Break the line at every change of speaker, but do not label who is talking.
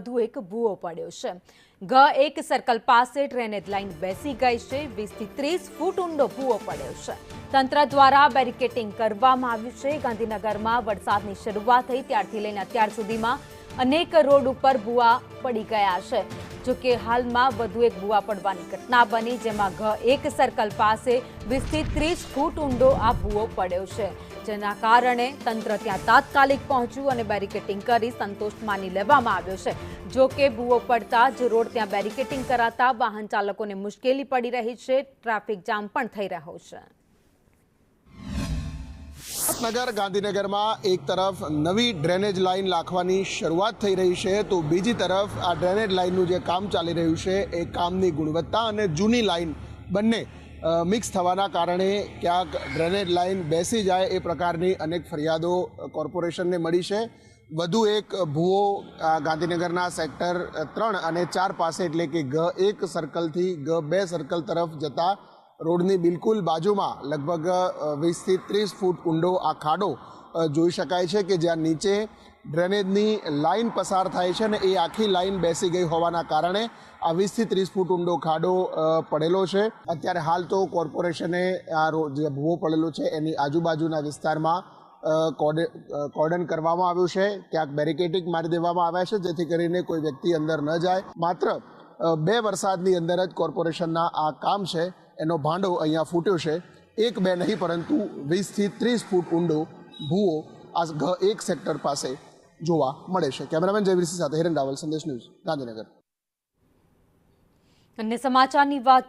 વધુ એક ભૂવો પડ્યો છે। G1 સર્કલ પાસે ડ્રેનેજ લાઇન બેસી ગઈ છે। 20 થી 30 ફૂટ ઊંડો ભૂવો પડ્યો છે। તંત્ર દ્વારા બેરિકેડિંગ કરવામાં આવ્યું છે। ગાંધીનગરમાં વરસાદની શરૂઆત થઈ ત્યારથી લઈને અત્યાર સુધીમાં અનેક રોડ ઉપર ભૂવા પડી ગયા છે। જો કે હાલમાં વધુ એક ભૂવા પડવાની ઘટના બની, જેમાં G1 સર્કલ પાસે 20 થી 30 ફૂટ ઊંડો આ ભૂવો પડ્યો છે, જેના કારણે તંત્ર ત્યાં તાત્કાલિક પહોંચ્યું અને બેરિકેડિંગ કરી સંતોષ માની લેવામાં આવ્યો છે। જો કે ભૂવો પડતા જ રોડ ત્યાં બેરિકેડિંગ કરાતા વાહન ચાલકોને મુશ્કેલી પડી રહી છે। ટ્રાફિક જામ પણ થઈ રહ્યો છે।
નગર ગાંધીનગરમાં એક તરફ નવી ડ્રેનેજ લાઇન નાખવાની શરૂઆત થઈ રહી છે, તો બીજી તરફ આ ડ્રેનેજ લાઇનનું જે કામ ચાલી રહ્યું છે એ કામની ગુણવત્તા અને જૂની લાઇન બંને મિક્સ થવાના કારણે ક્યાંક ડ્રેનેજ લાઇન બેસી જાય એ પ્રકારની અનેક ફરિયાદો કોર્પોરેશનને મળી છે। વધુ એક ભૂવો ગાંધીનગરના સેક્ટર 3 અને 4 પાસે એટલે કે G1 સર્કલથી G2 સર્કલ તરફ જતા રોડની બિલકુલ બાજુમાં લગભગ 20 થી 30 ફૂટ ઊંડો આ ખાડો જોઈ શકાય છે કે જ્યાં નીચે ડ્રેનેજની લાઇન પસાર થાય છે અને એ આખી લાઇન બેસી ગઈ હોવાના કારણે આ 20 થી 30 ફૂટ ઊંડો ખાડો પડેલો છે। અત્યારે હાલ તો કોર્પોરેશને આ જે ભૂવો પડેલો છે એની આજુબાજુના વિસ્તારમાં કોર્ડન કરવામાં આવ્યું છે। ક્યાંક બેરિકેડિંગ મારી દેવામાં આવ્યા છે જેથી કરીને કોઈ વ્યક્તિ અંદર ન જાય। માત્ર 2 વરસાદની અંદર જ કોર્પોરેશનના આ કામ છે એનો ભાંડો અહીંયા ફૂટ્યો છે। 1-2 નહીં પરંતુ 20 થી 30 ફૂટ ઊંડો ભૂવો આ G1 સેક્ટર પાસે જોવા મળે છે। કેમેરામેન જયવીરસિંહ સાથે હિરેન રાવલ, સંદેશ ન્યૂઝ, ગાંધીનગર।
અન્ય સમાચારની વાત